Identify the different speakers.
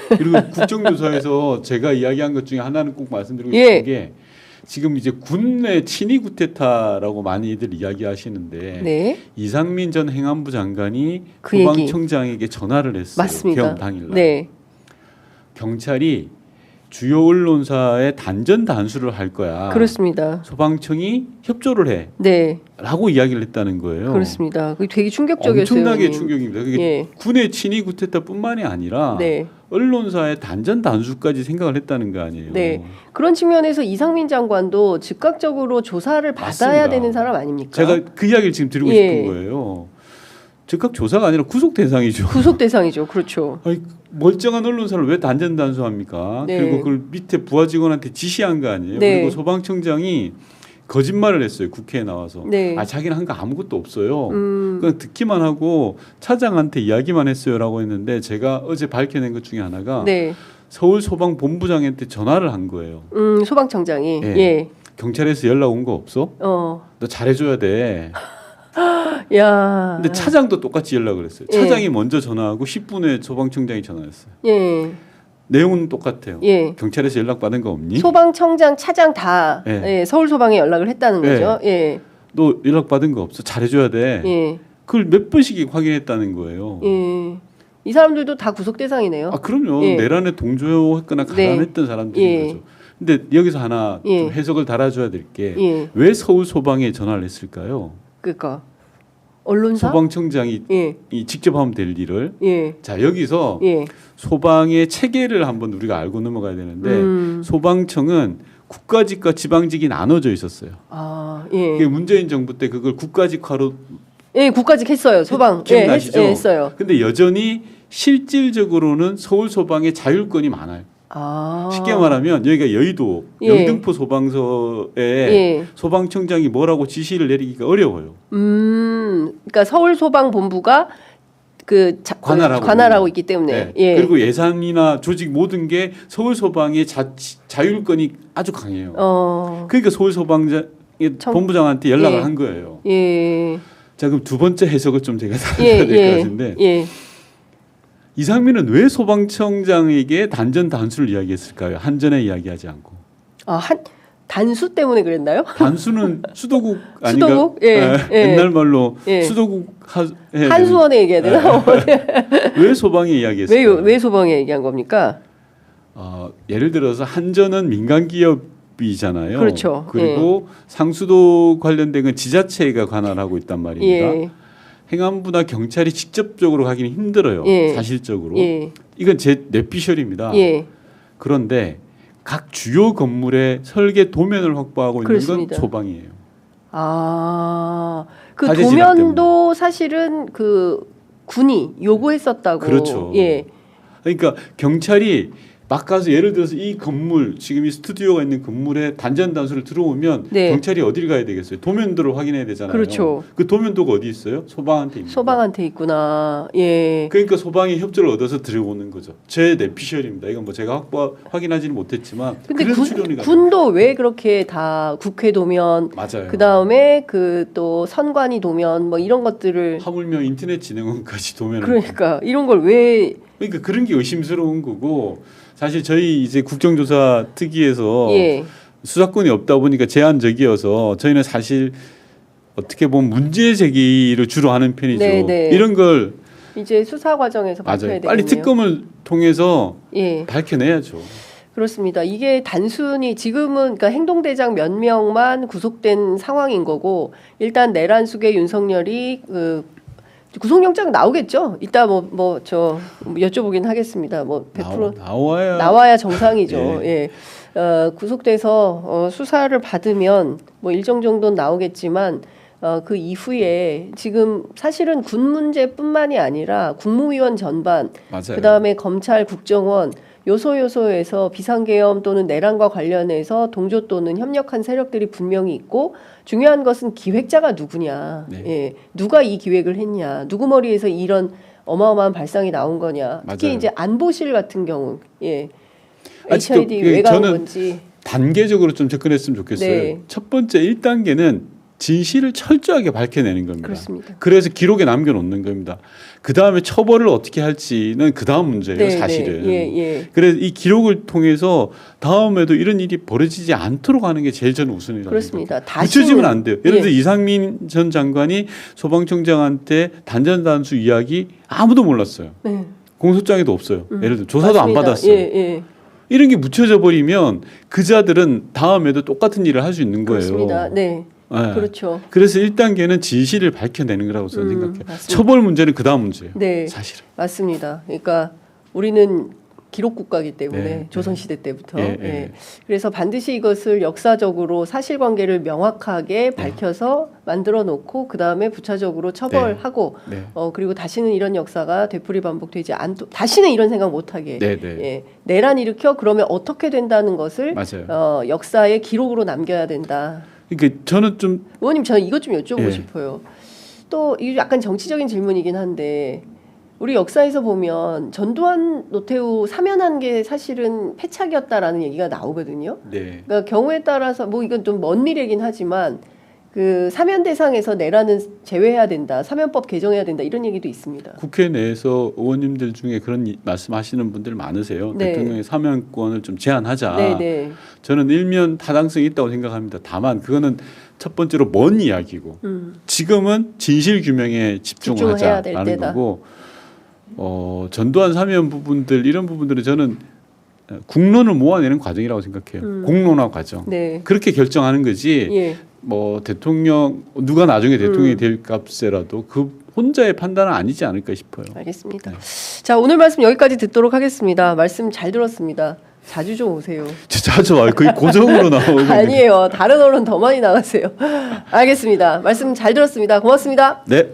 Speaker 1: 그리고 국정조사에서 제가 이야기한 것 중에 하나는 꼭 말씀드리고
Speaker 2: 예.
Speaker 1: 싶은 게 지금 이제 군내 친위 구테타라고 많이들 이야기하시는데
Speaker 2: 네.
Speaker 1: 이상민 전 행안부 장관이
Speaker 2: 그 얘기.
Speaker 1: 소방청장에게 전화를 했어요.
Speaker 2: 맞습니다.
Speaker 1: 개엄 당일날.
Speaker 2: 네.
Speaker 1: 경찰이 주요 언론사에 단전 단수를 할 거야.
Speaker 2: 그렇습니다.
Speaker 1: 소방청이 협조를 해.
Speaker 2: 네.
Speaker 1: 라고 이야기를 했다는 거예요.
Speaker 2: 그렇습니다. 그게 되게 충격적이었어요.
Speaker 1: 엄청나게
Speaker 2: 형님.
Speaker 1: 충격입니다. 그게
Speaker 2: 예.
Speaker 1: 군의 친위 구테타뿐만이 아니라
Speaker 2: 네.
Speaker 1: 언론사의 단전 단수까지 생각을 했다는 거 아니에요.
Speaker 2: 네. 그런 측면에서 이상민 장관도 즉각적으로 조사를 받아야
Speaker 1: 맞습니다.
Speaker 2: 되는 사람 아닙니까?
Speaker 1: 제가 그 이야기를 지금 드리고
Speaker 2: 예.
Speaker 1: 싶은 거예요. 즉각 조사가 아니라 구속 대상이죠.
Speaker 2: 구속 대상이죠. 그렇죠.
Speaker 1: 아니, 멀쩡한 언론사를 왜 단전 단수합니까?
Speaker 2: 네.
Speaker 1: 그리고 그걸 밑에 부하 직원한테 지시한 거 아니에요.
Speaker 2: 네.
Speaker 1: 그리고 소방청장이 거짓말을 했어요. 국회에 나와서.
Speaker 2: 네.
Speaker 1: 아, 자기는 한 거 아무것도 없어요. 그냥 듣기만 하고 차장한테 이야기만 했어요라고 했는데 제가 어제 밝혀낸 것 중에 하나가
Speaker 2: 네.
Speaker 1: 서울 소방본부장한테 전화를 한 거예요.
Speaker 2: 소방청장이.
Speaker 1: 예.
Speaker 2: 예.
Speaker 1: 경찰에서 연락 온 거 없어? 너 잘해줘야 돼.
Speaker 2: 야.
Speaker 1: 근데 차장도 똑같이 연락을 했어요.
Speaker 2: 예.
Speaker 1: 차장이 먼저 전화하고 10분에 소방청장이 전화했어요.
Speaker 2: 예.
Speaker 1: 내용은 똑같아요.
Speaker 2: 예.
Speaker 1: 경찰에서 연락 받은 거 없니?
Speaker 2: 소방청장, 차장 다
Speaker 1: 예.
Speaker 2: 예, 서울 소방에 연락을 했다는
Speaker 1: 예.
Speaker 2: 거죠. 예.
Speaker 1: 너 연락 받은 거 없어? 잘해줘야 돼.
Speaker 2: 예.
Speaker 1: 그걸 몇 번씩 확인했다는 거예요.
Speaker 2: 예. 이 사람들도 다 구속 대상이네요.
Speaker 1: 아 그럼요.
Speaker 2: 예.
Speaker 1: 내란에 동조했거나 가담했던 사람들인
Speaker 2: 예.
Speaker 1: 거죠. 근데 여기서 하나
Speaker 2: 예.
Speaker 1: 좀 해석을 달아줘야 될 게 왜
Speaker 2: 예.
Speaker 1: 서울 소방에 전화를 했을까요?
Speaker 2: 그러니까 언론사?
Speaker 1: 소방청장이
Speaker 2: 예.
Speaker 1: 이 직접 하면 될 일을
Speaker 2: 예.
Speaker 1: 자 여기서
Speaker 2: 예.
Speaker 1: 소방의 체계를 한번 우리가 알고 넘어가야 되는데 소방청은 국가직과 지방직이 나눠져 있었어요.
Speaker 2: 아,
Speaker 1: 그게
Speaker 2: 예.
Speaker 1: 문재인 정부 때 그걸 국가직화로
Speaker 2: 예, 국가직 했어요. 소방.
Speaker 1: 기억나시죠?
Speaker 2: 예, 했어요.
Speaker 1: 근데 여전히 실질적으로는 서울 소방의 자율권이 많아요.
Speaker 2: 아.
Speaker 1: 쉽게 말하면 여기가 여의도
Speaker 2: 예.
Speaker 1: 영등포 소방서에
Speaker 2: 예.
Speaker 1: 소방청장이 뭐라고 지시를 내리기가 어려워요.
Speaker 2: 그러니까 서울 소방 본부가 그 관할하고 있기 때문에.
Speaker 1: 네.
Speaker 2: 예.
Speaker 1: 그리고 예산이나 조직 모든 게 서울 소방의 자율권이 아주 강해요. 그러니까 서울 소방의 본부장한테 연락을
Speaker 2: 예.
Speaker 1: 한 거예요.
Speaker 2: 예.
Speaker 1: 자 그럼 두 번째 해석을 좀 제가
Speaker 2: 예.
Speaker 1: 해야 될 것 같은데
Speaker 2: 예.
Speaker 1: 이상민은 왜 소방청장에게 단전 단수를 이야기했을까요? 한전에 이야기하지 않고.
Speaker 2: 아, 단수 때문에 그랬나요?
Speaker 1: 단수는 수도국 아닌가?
Speaker 2: 수도국? 예. 예.
Speaker 1: 옛날 말로
Speaker 2: 예.
Speaker 1: 수도국
Speaker 2: 한수원에 얘기해야 되나?
Speaker 1: 왜 소방에 이야기했을까요?
Speaker 2: 왜 소방에 얘기한 겁니까?
Speaker 1: 예를 들어서 한전은 민간 기업이잖아요.
Speaker 2: 그렇죠.
Speaker 1: 그리고 상수도 관련된 건 지자체가 관할하고 있단 말입니다.
Speaker 2: 예.
Speaker 1: 행안부나 경찰이 직접적으로 가기는 힘들어요.
Speaker 2: 예.
Speaker 1: 사실적으로.
Speaker 2: 예.
Speaker 1: 이건 제 뇌피셜입니다.
Speaker 2: 예.
Speaker 1: 그런데 각 주요 건물의 설계 도면을 확보하고
Speaker 2: 그렇습니다.
Speaker 1: 있는 건 소방이에요.
Speaker 2: 아, 그
Speaker 1: 화재 진압
Speaker 2: 도면도 사실은 그 군이 요구했었다고.
Speaker 1: 그렇죠.
Speaker 2: 예.
Speaker 1: 그러니까 경찰이 막 가서 예를 들어서 이 건물 지금 이 스튜디오가 있는 건물에 단전 단수를 들어오면
Speaker 2: 네.
Speaker 1: 경찰이 어디를 가야 되겠어요? 도면도를 확인해야 되잖아요.
Speaker 2: 그렇죠.
Speaker 1: 그 도면도가 어디 있어요? 소방한테 있는
Speaker 2: 소방한테 있구나. 예.
Speaker 1: 그러니까 소방이 협조를 얻어서 들어오는 거죠. 제 뇌피셜입니다. 이건 뭐 제가 확인하지는 못했지만
Speaker 2: 근데
Speaker 1: 그런 추론이
Speaker 2: 군도 왜 그렇게 다 국회 도면
Speaker 1: 맞아요.
Speaker 2: 그 다음에 그 또 선관위 도면 뭐 이런 것들을
Speaker 1: 하물며 인터넷 진흥원까지 도면을
Speaker 2: 그러니까 이런 걸 왜
Speaker 1: 그러니까 그런 게 의심스러운 거고 사실 저희 이제 국정조사 특위에서
Speaker 2: 예.
Speaker 1: 수사권이 없다 보니까 제한적이어서 저희는 사실 어떻게 보면 문제 제기를 주로 하는 편이죠.
Speaker 2: 네, 네.
Speaker 1: 이런 걸
Speaker 2: 이제 수사 과정에서 밝혀야
Speaker 1: 맞아요.
Speaker 2: 되겠네요.
Speaker 1: 빨리 특검을 통해서
Speaker 2: 예.
Speaker 1: 밝혀내야죠.
Speaker 2: 그렇습니다. 이게 단순히 지금은 그러니까 행동대장 몇 명만 구속된 상황인 거고 일단 내란 속에 윤석열이 그 구속영장 나오겠죠. 이따 뭐 저 여쭤보긴 하겠습니다. 뭐 100% 나와야 정상이죠. 예. 구속돼서 수사를 받으면 뭐 일정 정도는 나오겠지만 그 이후에 지금 사실은 군 문제뿐만이 아니라 국무위원 전반,
Speaker 1: 맞아요.
Speaker 2: 그다음에 검찰, 국정원 요소에서 비상계엄 또는 내란과 관련해서 동조 또는 협력한 세력들이 분명히 있고 중요한 것은 기획자가 누구냐.
Speaker 1: 네.
Speaker 2: 예. 누가 이 기획을 했냐. 누구 머리에서 이런 어마어마한 발상이 나온 거냐. 특히
Speaker 1: 맞아요.
Speaker 2: 이제 안보실 같은 경우. 예.
Speaker 1: 아직도
Speaker 2: HID 왜 가온
Speaker 1: 저는
Speaker 2: 건지.
Speaker 1: 단계적으로 좀 접근했으면 좋겠어요.
Speaker 2: 네.
Speaker 1: 첫 번째 1단계는 진실을 철저하게 밝혀내는 겁니다.
Speaker 2: 그렇습니다.
Speaker 1: 그래서 기록에 남겨놓는 겁니다. 그 다음에 처벌을 어떻게 할지는 그 다음 문제예요,
Speaker 2: 네,
Speaker 1: 사실은.
Speaker 2: 네. 예.
Speaker 1: 그래서 이 기록을 통해서 다음에도 이런 일이 벌어지지 않도록 하는 게 제일 저는 우선이라고
Speaker 2: 그렇습니다.
Speaker 1: 생각해요. 붙여지면 안 돼요. 예를 들어 이상민 전 장관이 소방청장한테 단전단수 이야기 아무도 몰랐어요.
Speaker 2: 네.
Speaker 1: 공소장에도 없어요. 예를 들어 조사도
Speaker 2: 맞습니다.
Speaker 1: 안 받았어요.
Speaker 2: 예.
Speaker 1: 이런 게 묻혀져 버리면 그 자들은 다음에도 똑같은 일을 할 수 있는 거예요.
Speaker 2: 그렇습니다. 네.
Speaker 1: 네.
Speaker 2: 그렇죠.
Speaker 1: 그래서 1단계는 진실을 밝혀내는 거라고 저는 생각해요.
Speaker 2: 맞습니다.
Speaker 1: 처벌 문제는 그 다음 문제예요.
Speaker 2: 네.
Speaker 1: 사실은.
Speaker 2: 맞습니다. 그러니까 우리는 기록 국가이기 때문에
Speaker 1: 네.
Speaker 2: 조선시대 때부터
Speaker 1: 네.
Speaker 2: 그래서 반드시 이것을 역사적으로 사실관계를 명확하게 밝혀서 만들어 놓고 그 다음에 부차적으로 처벌하고
Speaker 1: 네.
Speaker 2: 그리고 다시는 이런 역사가 되풀이 반복되지 않도록 다시는 이런 생각 못하게
Speaker 1: 네.
Speaker 2: 예, 내란 일으켜 그러면 어떻게 된다는 것을
Speaker 1: 맞아요.
Speaker 2: 역사의 기록으로 남겨야 된다.
Speaker 1: 그러니까 저는 좀
Speaker 2: 의원님 저는 이것 좀 여쭤보고
Speaker 1: 예.
Speaker 2: 싶어요. 또 이게 약간 정치적인 질문이긴 한데 우리 역사에서 보면 전두환 노태우 사면한 게 사실은 패착이었다라는 얘기가 나오거든요.
Speaker 1: 네.
Speaker 2: 그러니까 경우에 따라서 뭐 이건 좀 먼 미래긴 하지만 그 사면 대상에서 내란은 제외해야 된다. 사면법 개정해야 된다. 이런 얘기도 있습니다.
Speaker 1: 국회 내에서 의원님들 중에 그런 말씀하시는 분들 많으세요.
Speaker 2: 네.
Speaker 1: 대통령의 사면권을 좀 제한하자.
Speaker 2: 네.
Speaker 1: 저는 일면 타당성이 있다고 생각합니다. 다만 그거는 첫 번째로 먼 이야기고 지금은 진실 규명에
Speaker 2: 집중해야 될
Speaker 1: 집중하자라는
Speaker 2: 때다.
Speaker 1: 거고 전두환 사면 부분들 이런 부분들은 저는 국론을 모아내는 과정이라고 생각해요. 공론화 과정.
Speaker 2: 네.
Speaker 1: 그렇게 결정하는 거지.
Speaker 2: 예.
Speaker 1: 뭐 대통령 누가 나중에 대통령이 될 값에라도 그 혼자의 판단은 아니지 않을까 싶어요.
Speaker 2: 알겠습니다. 자, 오늘 말씀 여기까지 듣도록 하겠습니다. 말씀 잘 들었습니다. 자주 좀 오세요.
Speaker 1: 자주 와요. 거의 고정으로 나오고.
Speaker 2: 아니에요. 다른 언론 더 많이 나가세요. 알겠습니다. 말씀 잘 들었습니다. 고맙습니다.
Speaker 1: 네.